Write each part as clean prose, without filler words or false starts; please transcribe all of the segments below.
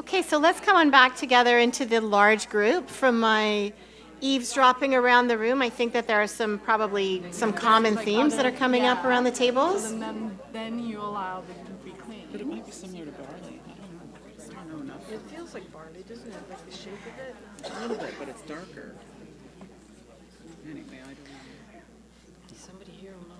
Okay, so let's come on back together into the large group. From my eavesdropping around the room, I think that there are probably some common themes that are coming up around the tables. So then you allow the gluten-free claim. But it might be similar to barley. I don't know. I just don't know enough. It feels like barley, doesn't it? Like the shape of it. A little bit, but it's darker. Anyway, I don't know. Somebody here will know.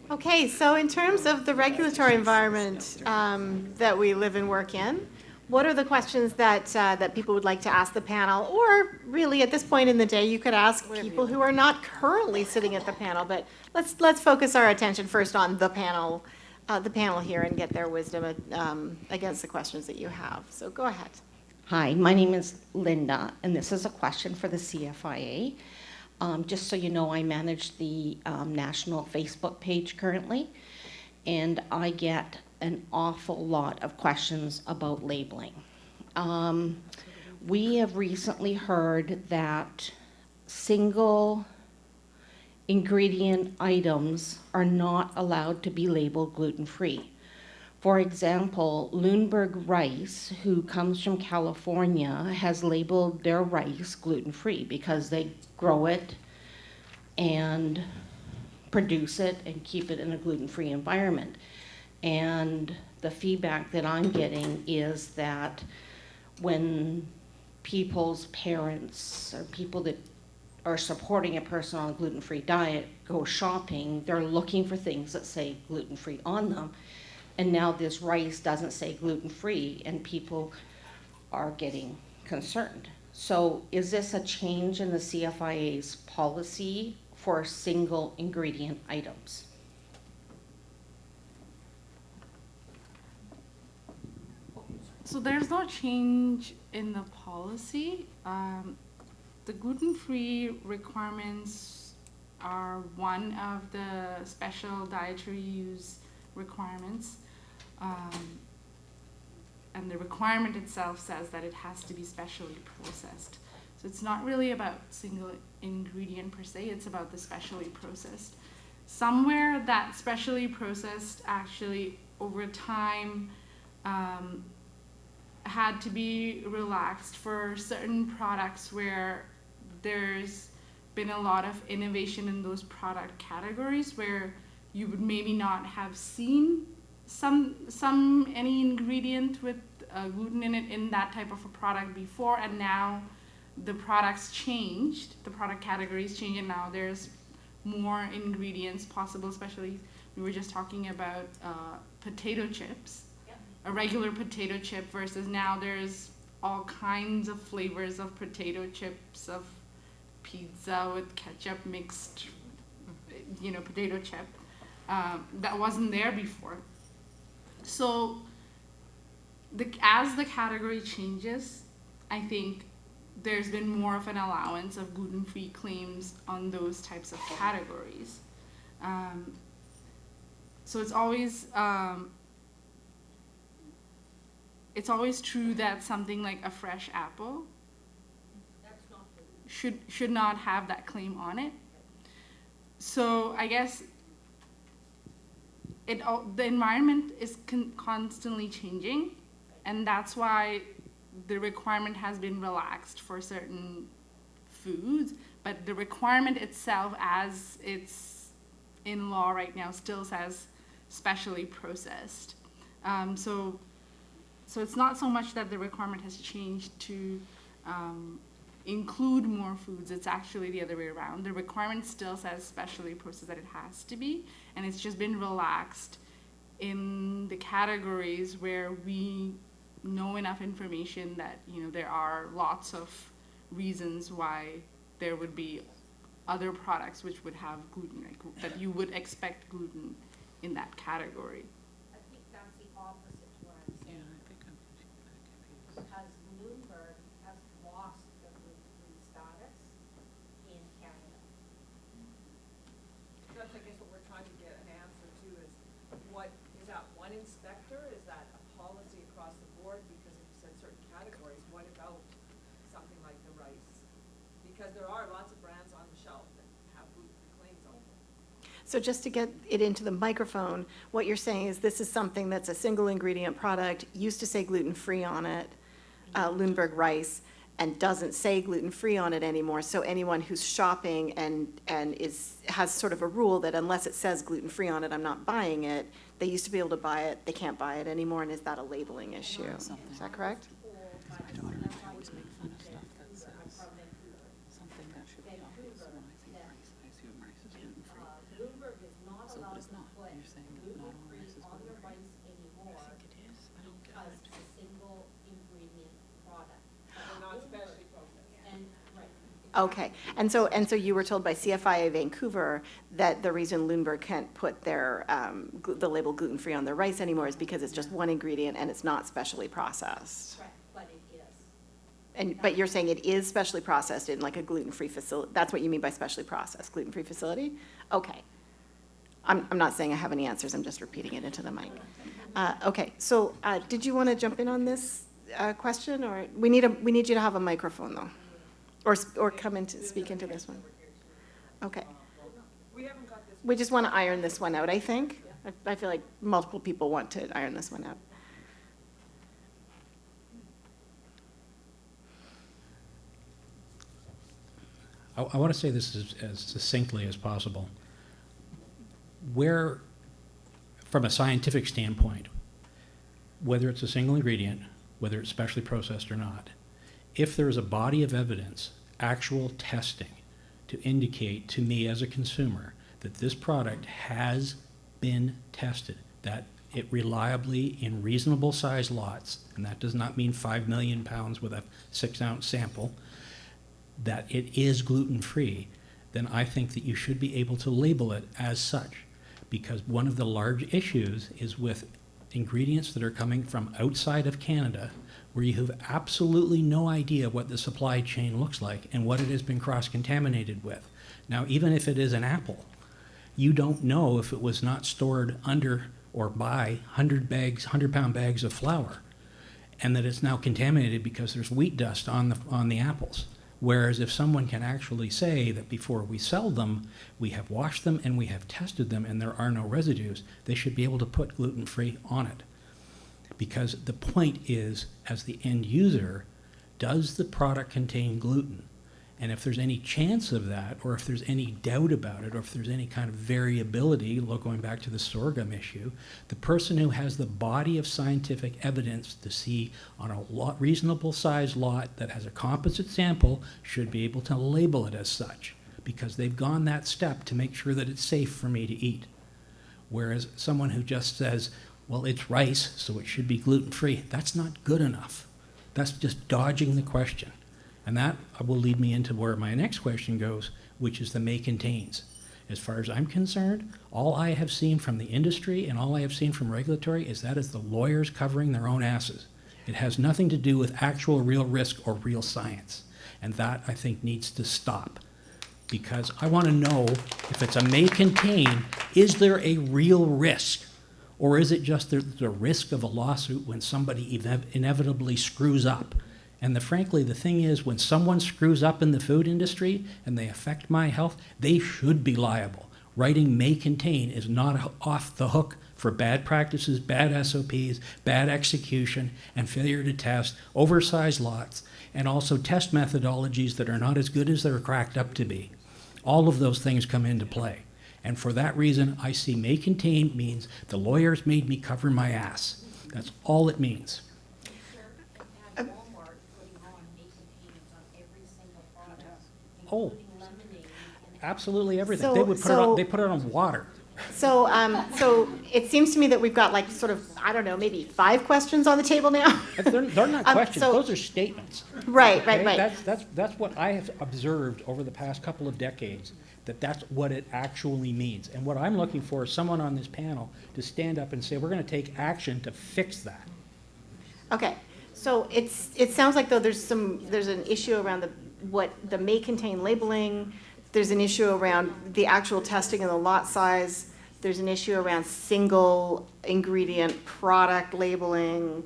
Okay, so in terms of the regulatory environment that we live and work in, what are the questions that people would like to ask the panel? Or really, at this point in the day, you could ask people who are not currently sitting at the panel. But let's focus our attention first on the panel here and get their wisdom against the questions that you have. So go ahead. Hi, my name is Linda, and this is a question for the CFIA. Just so you know, I manage the national Facebook page currently, and I get an awful lot of questions about labeling. We have recently heard that single ingredient items are not allowed to be labeled gluten-free. For example, Lundberg Rice, who comes from California, has labeled their rice gluten-free because they grow it and produce it and keep it in a gluten-free environment. And the feedback that I'm getting is that when people's parents or people that are supporting a person on a gluten-free diet go shopping, they're looking for things that say gluten-free on them. And now this rice doesn't say gluten-free, and people are getting concerned. So is this a change in the CFIA's policy for single ingredient items? So there's no change in the policy. The gluten-free requirements are one of the special dietary use requirements. And the requirement itself says that it has to be specially processed. So it's not really about single ingredient per se, it's about the specially processed. Somewhere that specially processed actually over time had to be relaxed for certain products where there's been a lot of innovation in those product categories where you would maybe not have seen any ingredient with gluten in it in that type of a product before, and now the products changed, the product categories changed, and now there's more ingredients possible. Especially we were just talking about potato chips, a regular potato chip versus now there's all kinds of flavors of potato chips, of pizza with ketchup mixed, potato chip that wasn't there before. So as the category changes, I think there's been more of an allowance of gluten-free claims on those types of categories. So it's always true that something like a fresh apple should not have that claim on it. So I guess the environment is constantly changing, and that's why the requirement has been relaxed for certain foods, but the requirement itself as it's in law right now still says specially processed. So it's not so much that the requirement has changed to include more foods. It's actually the other way around. The requirement still says specially processed, that it has to be, and it's just been relaxed in the categories where we know enough information that there are lots of reasons why there would be other products which would have gluten, that you would expect gluten in that category. I think that's the opposite to what I'm saying. Yeah, I think I'm confused. Because Bloomberg has lost the gluten-free status in Canada. That's, I guess, what we're trying to get an answer to is is that one inspector? Is that a policy across the board? Because if you said certain categories, what about something like the rice? Because there are lots of brands on the shelf that have gluten-free claims on them. So just to get it into the microphone, what you're saying is this is something that's a single ingredient product, used to say gluten-free on it, Lundberg rice, and doesn't say gluten-free on it anymore. So anyone who's shopping and has sort of a rule that unless it says gluten-free on it, I'm not buying it. They used to be able to buy it, they can't buy it anymore, and is that a labeling issue? Is that correct? I always make fun of stuff that says something that should be obvious. When I think rice, I assume rice is gluten-free. Bloomberg is not So allowed it's to not. put You're saying that not all gluten-free rice is on their gluten-free. rice anymore It is. I don't get because it. it's a single ingredient product. They're not specially processed. And, right. Okay, and so you were told by CFIA Vancouver that the reason Lundberg can't put their, the label gluten-free on their rice anymore is because it's just one ingredient and it's not specially processed. Correct, but it is. But you're saying it is specially processed in like a gluten-free facility, that's what you mean by specially processed, gluten-free facility? Okay. I'm not saying I have any answers, I'm just repeating it into the mic. Okay, so did you want to jump in on this question, or we need you to have a microphone though? Or come in to speak into this one? Okay. We haven't got this. We just want to iron this one out, I think. I feel like multiple people want to iron this one out. I want to say this as succinctly as possible. Where, from a scientific standpoint, whether it's a single ingredient, whether it's specially processed or not, if there's a body of evidence, actual testing, to indicate to me as a consumer that this product has been tested, that it reliably, in reasonable size lots, and that does not mean 5 million pounds with a 6-ounce sample, that it is gluten-free, then I think that you should be able to label it as such. Because one of the large issues is with ingredients that are coming from outside of Canada, where you have absolutely no idea what the supply chain looks like and what it has been cross-contaminated with. Now, even if it is an apple, you don't know if it was not stored under or by 100-pound bags of flour, and that it's now contaminated because there's wheat dust on the apples. Whereas if someone can actually say that before we sell them, we have washed them and we have tested them and there are no residues, they should be able to put gluten-free on it. Because the point is, as the end user, does the product contain gluten? And if there's any chance of that, or if there's any doubt about it, or if there's any kind of variability, going back to the sorghum issue, the person who has the body of scientific evidence to see on a reasonable size lot that has a composite sample should be able to label it as such, because they've gone that step to make sure that it's safe for me to eat. Whereas someone who just says, well, it's rice, so it should be gluten-free, that's not good enough. That's just dodging the question. And that will lead me into where my next question goes, which is the may contains. As far as I'm concerned, all I have seen from the industry and all I have seen from regulatory is that is the lawyers covering their own asses. It has nothing to do with actual real risk or real science. And that, I think, needs to stop. Because I want to know if it's a may contain, is there a real risk? Or is it just the risk of a lawsuit when somebody inevitably screws up? And frankly, the thing is, when someone screws up in the food industry and they affect my health, they should be liable. Writing may contain is not off the hook for bad practices, bad SOPs, bad execution, and failure to test, oversized lots, and also test methodologies that are not as good as they're cracked up to be. All of those things come into play. And for that reason, I see may contain means the lawyers made me cover my ass. That's all it means. And Walmart putting on may contains on every single product, Oh. including lemonade. and Absolutely everything. So- They would put it so- on, they put it on water. So, so it seems to me that we've got like sort of, I don't know, maybe 5 questions on the table now. They're not questions, so- those are statements. Right, Okay? right, right. That's what I have observed over the past couple of decades, that's what it actually means. And what I'm looking for is someone on this panel to stand up and say, we're gonna take action to fix that. Okay, so it sounds like though there's an issue around what the may contain labeling, there's an issue around the actual testing and the lot size, there's an issue around single ingredient product labeling.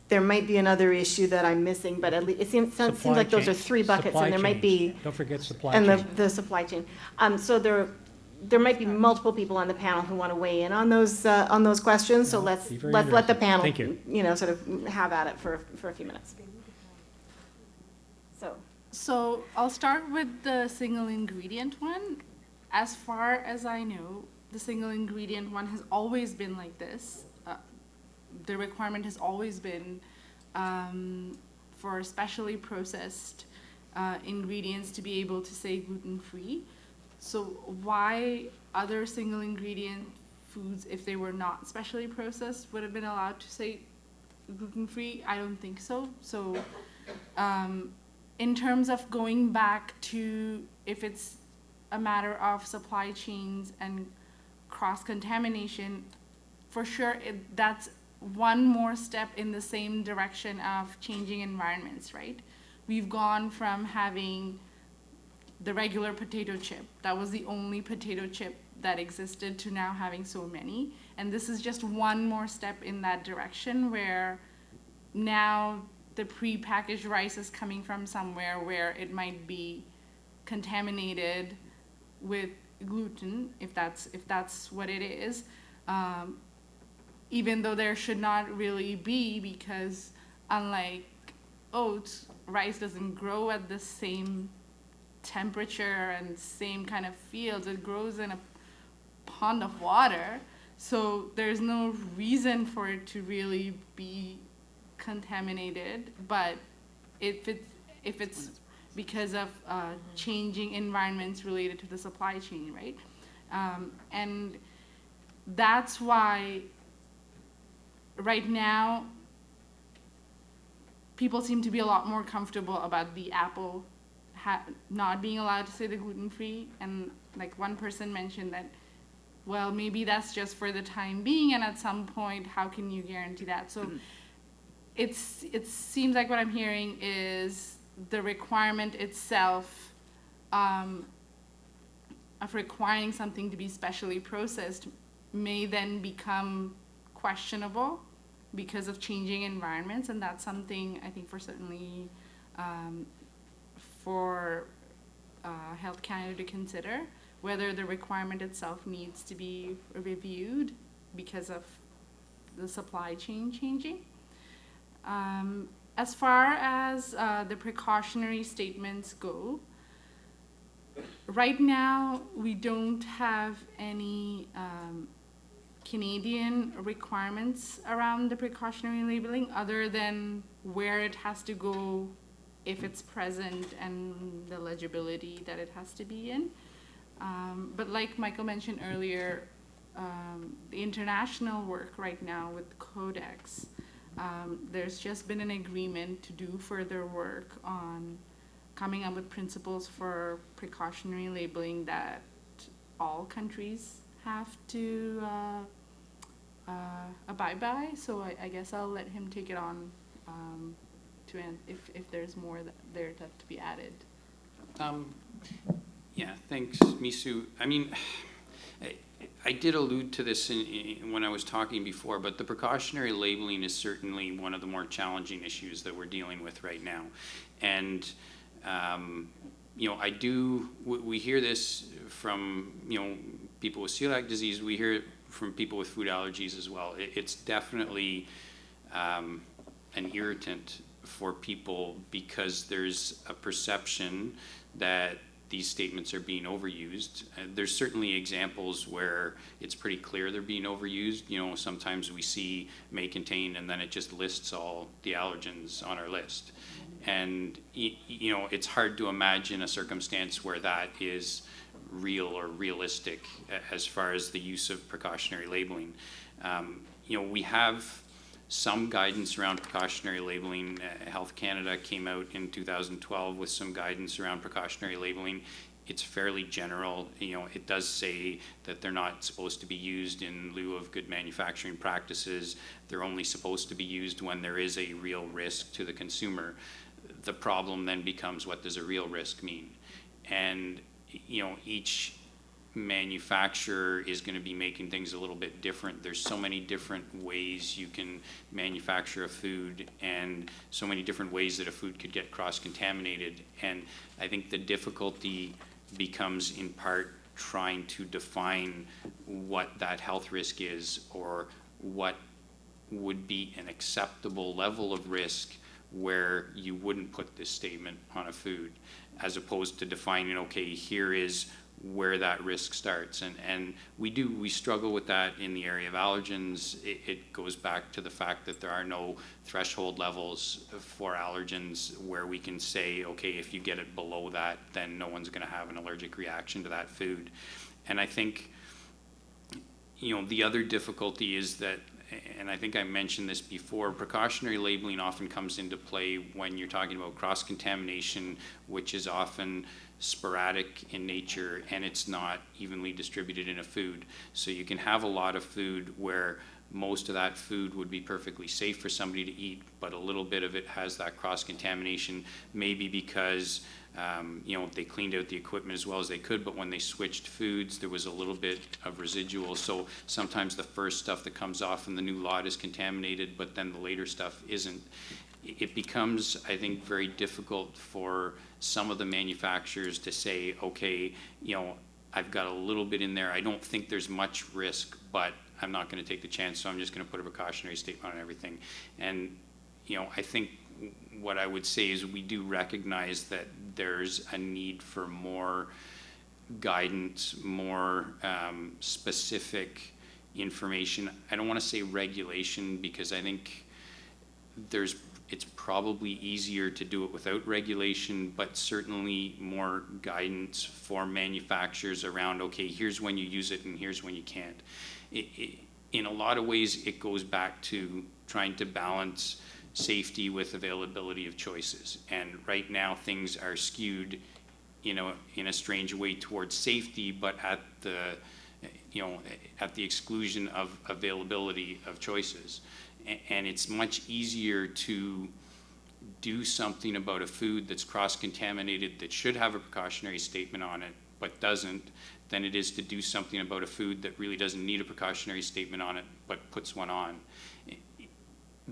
There might be another issue that I'm missing, but at least it seems Supply like those chain. are 3 buckets Supply and there might chains. be. Don't forget supply And chain. the supply chain. So there might be multiple people on the panel who want to weigh in on those questions, so No, let's be very let the interested. panel, Thank you. sort of have at it for a few minutes. So, So I'll start with the single ingredient one. As far as I know, the single ingredient one has always been like this. The requirement has always been for specially processed ingredients to be able to say gluten-free. So why other single ingredient foods, if they were not specially processed, would have been allowed to say gluten-free? I don't think so. So in terms of going back to if it's a matter of supply chains and cross-contamination, for sure that's one more step in the same direction of changing environments, right? We've gone from having the regular potato chip, that was the only potato chip that existed, to now having so many. And this is just one more step in that direction, where now the pre-packaged rice is coming from somewhere where it might be contaminated with gluten, if that's what it is, even though there should not really be, because unlike oats, rice doesn't grow at the same temperature and same kind of fields. It grows in a pond of water, so there's no reason for it to really be contaminated. But if it's because of changing environments related to the supply chain, right? And that's why right now people seem to be a lot more comfortable about the apple not being allowed to say the gluten-free. And like one person mentioned that, well, maybe that's just for the time being, and at some point, how can you guarantee that? So it seems like what I'm hearing is the requirement itself of requiring something to be specially processed may then become questionable because of changing environments, and that's something I think for Health Canada to consider, whether the requirement itself needs to be reviewed because of the supply chain changing. As far as the precautionary statements go, right now we don't have any Canadian requirements around the precautionary labeling, other than where it has to go if it's present and the legibility that it has to be in. But like Michael mentioned earlier, the international work right now with Codex, there's just been an agreement to do further work on coming up with principles for precautionary labeling that all countries have to abide by. So I guess I'll let him take it on if there's more there to be added. Yeah, thanks, Misu. I mean, I did allude to this when I was talking before, but the precautionary labeling is certainly one of the more challenging issues that we're dealing with right now. And, we hear this from, people with celiac disease. We hear it from people with food allergies as well. It's definitely an irritant for people because there's a perception that these statements are being overused. There's certainly examples where it's pretty clear they're being overused. Sometimes we see may contain, and then it just lists all the allergens on our list. And, it's hard to imagine a circumstance where that is real or realistic as far as the use of precautionary labeling. We have some guidance around precautionary labeling. Health Canada came out in 2012 with some guidance around precautionary labeling. It's fairly general. It does say that they're not supposed to be used in lieu of good manufacturing practices. They're only supposed to be used when there is a real risk to the consumer. The problem then becomes, what does a real risk mean? And each manufacturer is going to be making things a little bit different. There's so many different ways you can manufacture a food, and so many different ways that a food could get cross-contaminated. And I think the difficulty becomes in part trying to define what that health risk is, or what would be an acceptable level of risk where you wouldn't put this statement on a food, as opposed to defining, okay, here is where that risk starts. And we struggle with that in the area of allergens. It goes back to the fact that there are no threshold levels for allergens where we can say, okay, if you get it below that, then no one's going to have an allergic reaction to that food. And I think, the other difficulty is that, and I think I mentioned this before, precautionary labeling often comes into play when you're talking about cross-contamination, which is often sporadic in nature and it's not evenly distributed in a food. So you can have a lot of food where most of that food would be perfectly safe for somebody to eat, but a little bit of it has that cross-contamination, maybe because they cleaned out the equipment as well as they could, but when they switched foods, there was a little bit of residual. So sometimes the first stuff that comes off in the new lot is contaminated, but then the later stuff isn't. It becomes, I think, very difficult for some of the manufacturers to say, okay, I've got a little bit in there. I don't think there's much risk, but I'm not going to take the chance, so I'm just going to put a precautionary statement on everything. And, I think what I would say is we do recognize that there's a need for more guidance, more specific information. I don't want to say regulation, because I think it's probably easier to do it without regulation, but certainly more guidance for manufacturers around, okay, here's when you use it and here's when you can't. In a lot of ways, it goes back to trying to balance safety with availability of choices. And right now, things are skewed, in a strange way towards safety, but at the exclusion of availability of choices. And it's much easier to do something about a food that's cross-contaminated that should have a precautionary statement on it but doesn't, than it is to do something about a food that really doesn't need a precautionary statement on it but puts one on.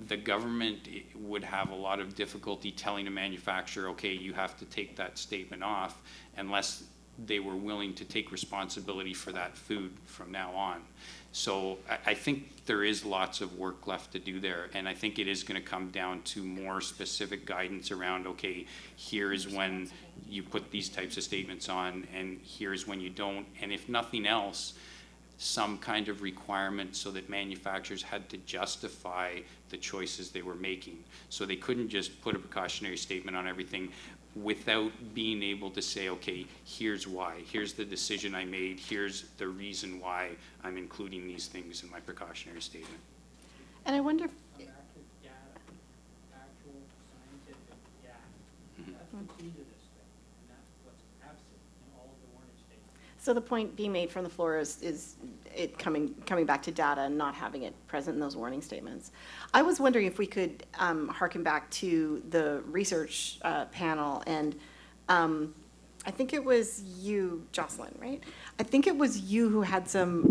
The government would have a lot of difficulty telling a manufacturer, okay, you have to take that statement off, unless they were willing to take responsibility for that food from now on. So I think there is lots of work left to do there, and I think it is going to come down to more specific guidance around, okay, here's when you put these types of statements on, and here's when you don't, and if nothing else, some kind of requirement so that manufacturers had to justify the choices they were making. So they couldn't just put a precautionary statement on everything without being able to say, okay, here's why, here's the decision I made, here's the reason why I'm including these things in my precautionary statement. And I wonder if, Active data, actual scientific data. That's the key to this thing, and that's what's absent in all of the warning statements. so the point being made from the floor is it coming back to data and not having it present in those warning statements. I was wondering if we could harken back to the research panel, and I think it was you, Jocelyn, right? I think it was you who had some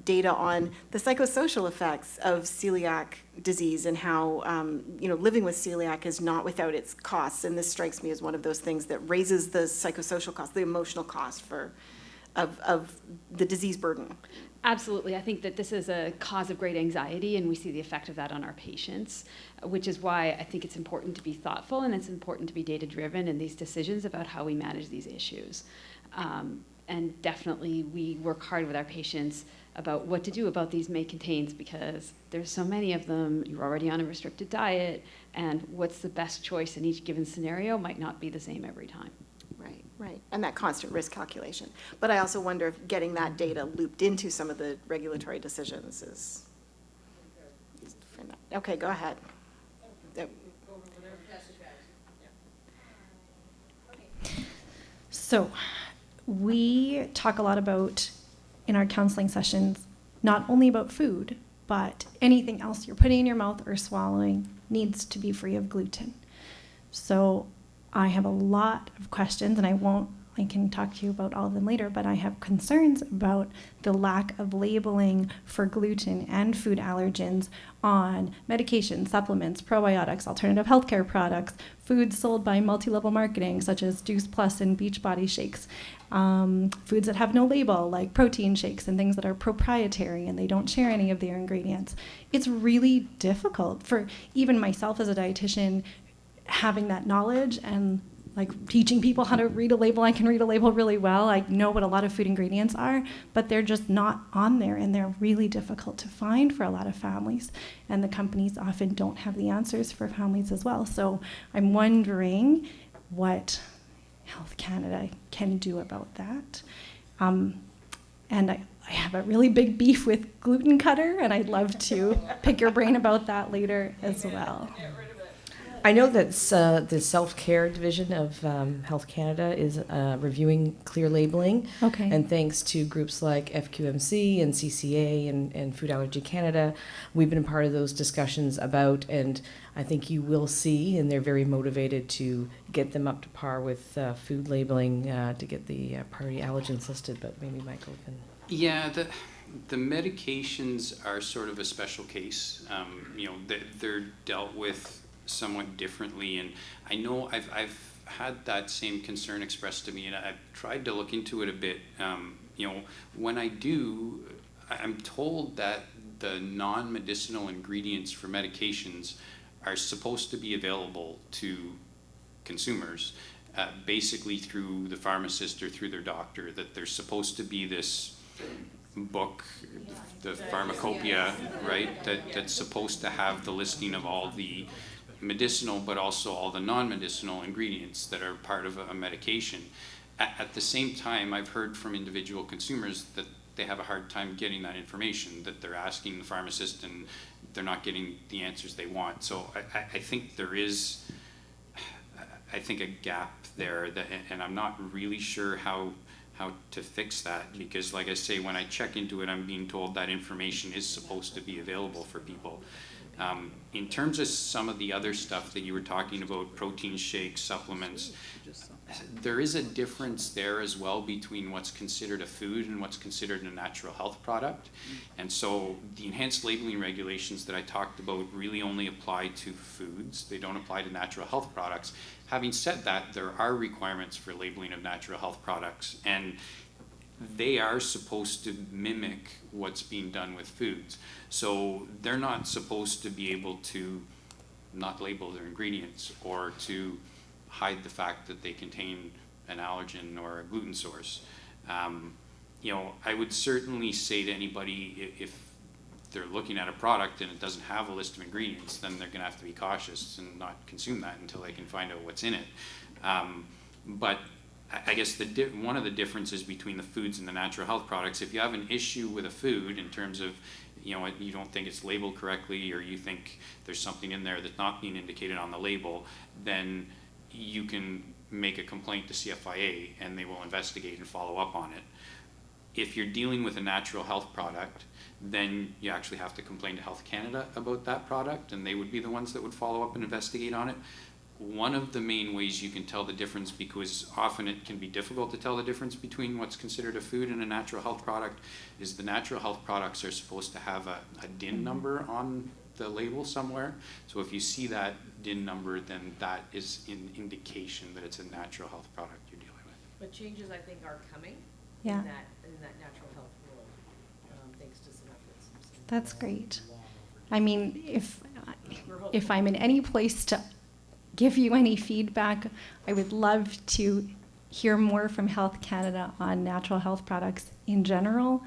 data on the psychosocial effects of celiac disease and how, living with celiac is not without its costs. And this strikes me as one of those things that raises the psychosocial cost, the emotional cost of the disease burden. Absolutely. I think that this is a cause of great anxiety, and we see the effect of that on our patients, which is why I think it's important to be thoughtful and it's important to be data-driven in these decisions about how we manage these issues. And definitely we work hard with our patients about what to do about these may contains, because there's so many of them, you're already on a restricted diet, and what's the best choice in each given scenario might not be the same every time. Right, and that constant risk calculation. But I also wonder if getting that data looped into some of the regulatory decisions is. Okay, go ahead. So we talk a lot about, in our counseling sessions, not only about food, but anything else you're putting in your mouth or swallowing needs to be free of gluten. So I have a lot of questions, and I won't I can talk to you about all of them later, but I have concerns about the lack of labeling for gluten and food allergens on medications, supplements, probiotics, alternative healthcare products, foods sold by multi-level marketing such as Juice Plus and Beachbody shakes, foods that have no label like protein shakes and things that are proprietary and they don't share any of their ingredients. It's really difficult for even myself as a dietitian having that knowledge and like teaching people how to read a label. I can read a label really well. I know what a lot of food ingredients are, but they're just not on there and they're really difficult to find for a lot of families. And the companies often don't have the answers for families as well. So I'm wondering what Health Canada can do about that. And I have a really big beef with Gluten Cutter, and I'd love to pick your brain about that later as well. I know that the self-care division of Health Canada is reviewing clear labeling. Okay. And thanks to groups like FQMC and CCA and Food Allergy Canada, we've been a part of those discussions about, and I think you will see, and they're very motivated to get them up to par with food labeling to get the priority allergens listed, but maybe Michael can... Yeah, the medications are sort of a special case. You know, they're dealt with somewhat differently, and I know I've had that same concern expressed to me, and I've tried to look into it a bit. You know, when I do, I'm told that the non-medicinal ingredients for medications are supposed to be available to consumers, basically through the pharmacist or through their doctor, that there's supposed to be this book, the pharmacopoeia, right, that's supposed to have the listing of all the medicinal but also all the non-medicinal ingredients that are part of a medication. At the same time, I've heard from individual consumers that they have a hard time getting that information, that they're asking the pharmacist and they're not getting the answers they want. So I think there is, I think, a gap there, that, and I'm not really sure how to fix that, because like I say, when I check into it, I'm being told that information is supposed to be available for people. In terms of some of the other stuff that you were talking about, protein shakes, supplements, there is a difference there as well between what's considered a food and what's considered a natural health product. And so the enhanced labeling regulations that I talked about really only apply to foods. They don't apply to natural health products. Having said that, there are requirements for labeling of natural health products, and they are supposed to mimic what's being done with foods. So they're not supposed to be able to not label their ingredients or to hide the fact that they contain an allergen or a gluten source. You know, I would certainly say to anybody, if they're looking at a product and it doesn't have a list of ingredients, then they're gonna have to be cautious and not consume that until they can find out what's in it. But I guess one of the differences between the foods and the natural health products, if you have an issue with a food in terms of, you know, you don't think it's labeled correctly, or you think there's something in there that's not being indicated on the label, then you can make a complaint to CFIA and they will investigate and follow up on it. If you're dealing with a natural health product, then you actually have to complain to Health Canada about that product, and they would be the ones that would follow up and investigate on it. One of the main ways you can tell the difference, because often it can be difficult to tell the difference between what's considered a food and a natural health product, is the natural health products are supposed to have a DIN number on the label somewhere. So if you see that DIN number, then that is an indication that it's a natural health product you're dealing with. But changes, I think, are coming Yeah. in that natural health world, thanks to some efforts. That's great. I mean, if I'm in any place to give you any feedback, I would love to hear more from Health Canada on natural health products in general.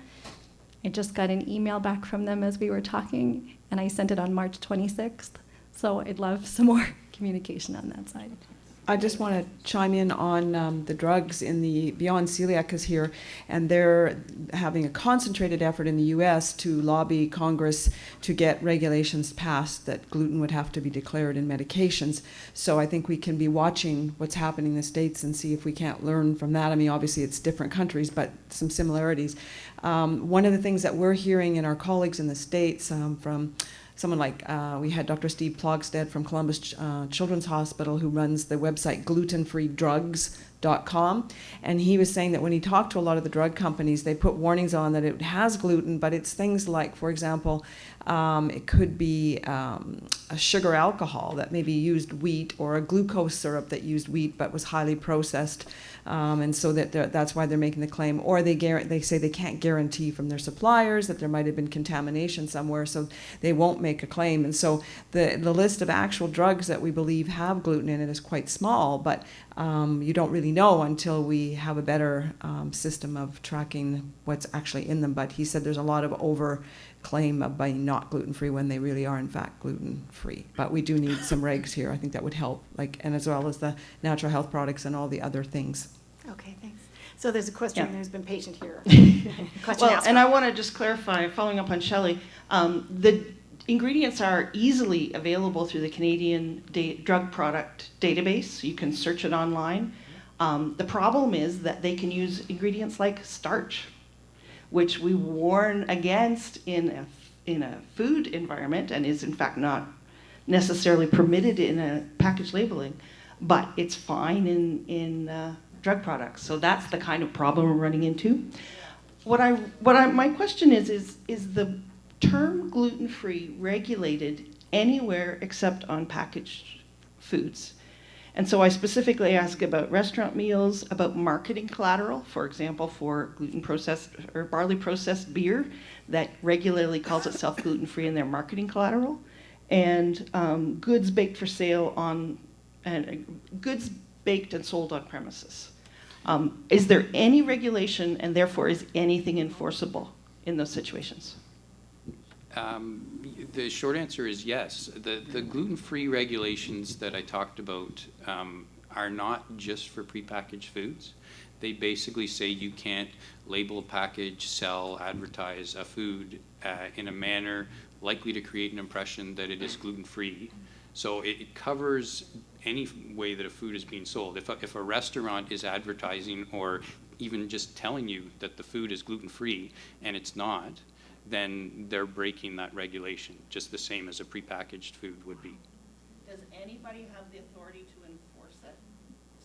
I just got an email back from them as we were talking, and I sent it on March 26th. So I'd love some more communication on that side. I just want to chime in on the drugs in the Beyond Celiac is here, and they're having a concentrated effort in the U.S. to lobby Congress to get regulations passed that gluten would have to be declared in medications. So I think we can be watching what's happening in the States and see if we can't learn from that. I mean, obviously it's different countries, but some similarities. One of the things that we're hearing in our colleagues in the States from someone like, we had Dr. Steve Plogstead from Columbus Children's Hospital, who runs the website glutenfreedrugs.com. glutentreeregistrations.com, and he was saying that when he talked to a lot of the drug companies, they put warnings on that it has gluten, but it's things like, for example, it could be a sugar alcohol that maybe used wheat, or a glucose syrup that used wheat but was highly processed, and so that's why they're making the claim. Or they say they can't guarantee from their suppliers that there might have been contamination somewhere, so they won't make a claim. And so the list of actual drugs that we believe have gluten in it is quite small, but you don't really know until we have a better system of tracking what's actually in them. But he said there's a lot of over-claim of being not gluten-free when they really are in fact gluten-free. But we do need some regs here. I think that would help, and as well as the natural health products and all the other things. Okay, thanks. So there's a question who's been patient here. Question Well, asked. and I want to just clarify, following up on Shelley, the ingredients are easily available through the Canadian Drug Product Database. You can search it online. The problem is that they can use ingredients like starch, which we warn against in a food environment, and is in fact not necessarily permitted in a package labeling, but it's fine in drug products. So that's the kind of problem we're running into. My question is the term gluten-free regulated anywhere except on packaged foods? And so I specifically ask about restaurant meals, about marketing collateral, for example, for gluten processed or barley processed beer that regularly calls itself gluten-free in their marketing collateral, and goods baked for sale goods baked and sold on premises. Is there any regulation, and therefore is anything enforceable in those situations? The short answer is yes. The gluten-free regulations that I talked about are not just for prepackaged foods. They basically say you can't label, package, sell, advertise a food in a manner likely to create an impression that it is gluten-free. So it covers any way that a food is being sold. If a restaurant is advertising or even just telling you that the food is gluten-free and it's not, then they're breaking that regulation, just the same as a prepackaged food would be. Does anybody have the authority to enforce that,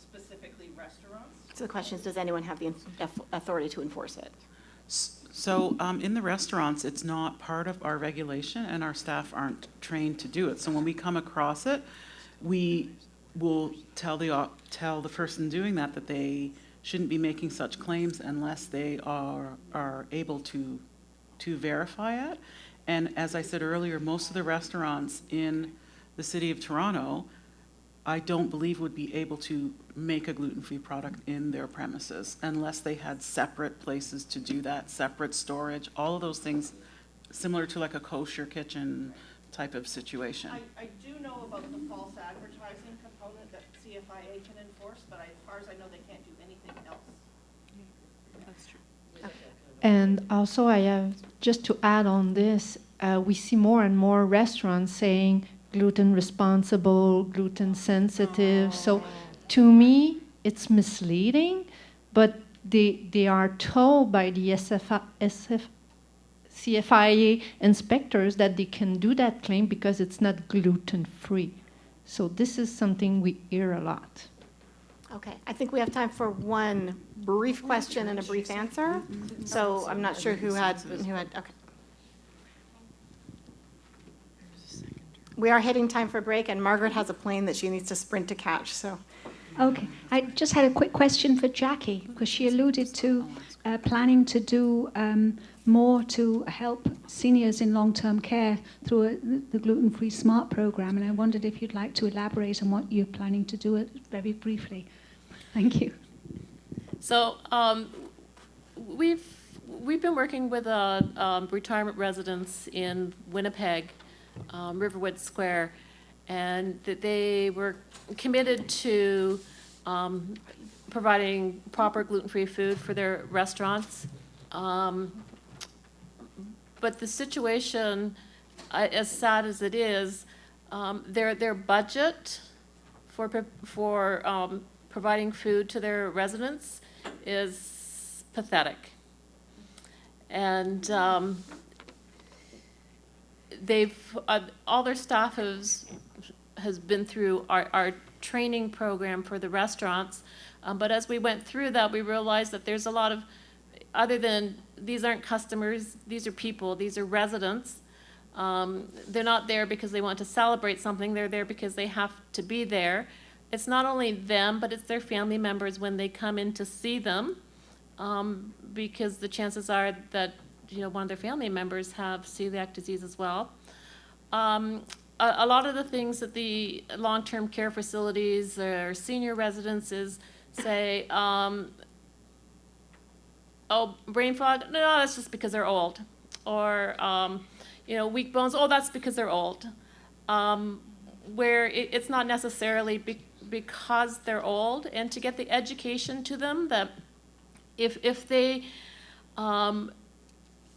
specifically restaurants? So the question is, does anyone have the authority to enforce it? So in the restaurants, it's not part of our regulation, and our staff aren't trained to do it. So when we come across it, we will tell the person doing that they shouldn't be making such claims unless they are able to verify it. And as I said earlier, most of the restaurants in the city of Toronto, I don't believe would be able to make a gluten-free product in their premises unless they had separate places to do that, separate storage, all of those things, similar to like a kosher kitchen type of situation. I do know about the false advertising component that CFIA can enforce, but as far as I know, they can't do anything else. That's true. And also, I have, just to add on this, we see more and more restaurants saying gluten responsible, gluten sensitive. So to me, it's misleading, but they are told by the CFIA inspectors that they can do that claim because it's not gluten free. So this is something we hear a lot. Okay, I think we have time for one brief question and a brief answer. So I'm not sure who had, okay. We are hitting time for break, and Margaret has a plane that she needs to sprint to catch, so. Okay, I just had a quick question for Jackie, because she alluded to planning to do more to help seniors in long-term care through the Gluten-Free Smart program, and I wondered if you'd like to elaborate on what you're planning to do very briefly. Thank you. So we've been working with retirement residents in Winnipeg, Riverwood Square, and that they were committed to providing proper gluten-free food for their restaurants. But the situation, as sad as it is, their budget for providing food to their residents is pathetic. And they've all their staff has been through our training program for the restaurants. But as we went through that, we realized that there's a lot of, other than, these aren't customers, these are people, these are residents. They're not there because they want to celebrate something, they're there because they have to be there. It's not only them, but it's their family members when they come in to see them, because the chances are that, you know, one of their family members have celiac disease as well. A lot of the things that the long-term care facilities or senior residences say, oh, brain fog, no, that's just because they're old. Or, you know, weak bones, oh, that's because they're old. Where it's not necessarily because they're old, and to get the education to them that if they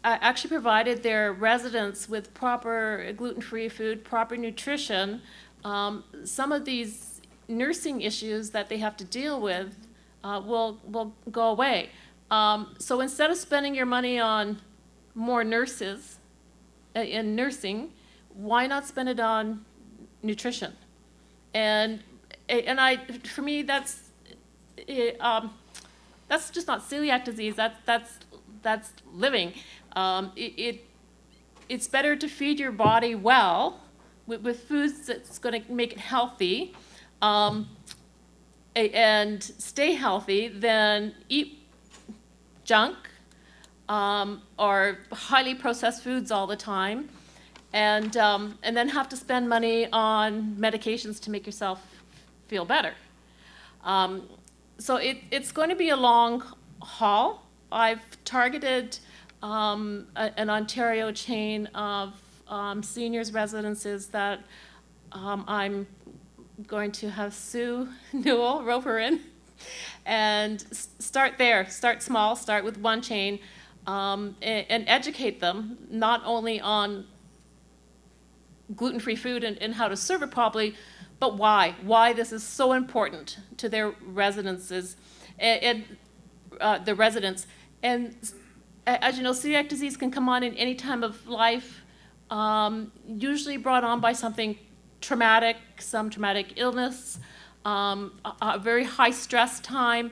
actually provided their residents with proper gluten-free food, proper nutrition, some of these nursing issues that they have to deal with will go away. So instead of spending your money on more nurses in nursing, why not spend it on nutrition? And for me, that's just not celiac disease. That's living. It's better to feed your body well with foods that's going to make it healthy and stay healthy than eat junk or highly processed foods all the time, and then have to spend money on medications to make yourself feel better. So it's going to be a long haul. I've targeted an Ontario chain of seniors residences that I'm going to have Sue Newell rope her in and start there. Start small, start with one chain, and educate them not only on gluten-free food and how to serve it properly, but why this is so important to their residences and the residents. And as you know, celiac disease can come on in any time of life, usually brought on by something traumatic, some traumatic illness, a very high stress time.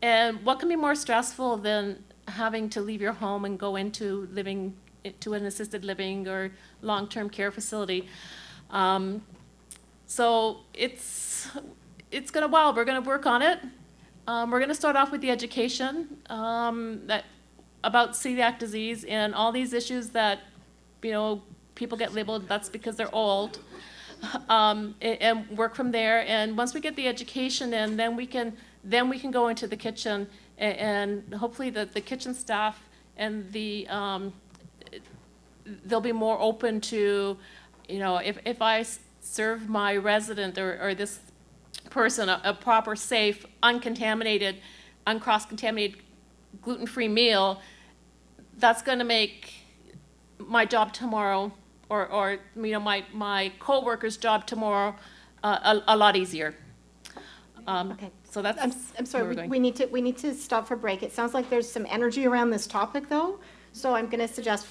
And what can be more stressful than having to leave your home and go into living to an assisted living or long-term care facility? So it's gonna, well, we're gonna work on it. We're gonna start off with the education about celiac disease and all these issues that, you know, people get labeled, that's because they're old, and work from there. And once we get the education in, then we can go into the kitchen, and hopefully the kitchen staff and they'll be more open to, you know, if I serve my resident or this person a proper, safe, uncontaminated, uncross-contaminated, gluten-free meal, that's going to make my job tomorrow or you know, my co-worker's job tomorrow a lot easier. Okay. So that's. I'm sorry. We need to stop for break. It sounds like there's some energy around this topic, though. So I'm going to suggest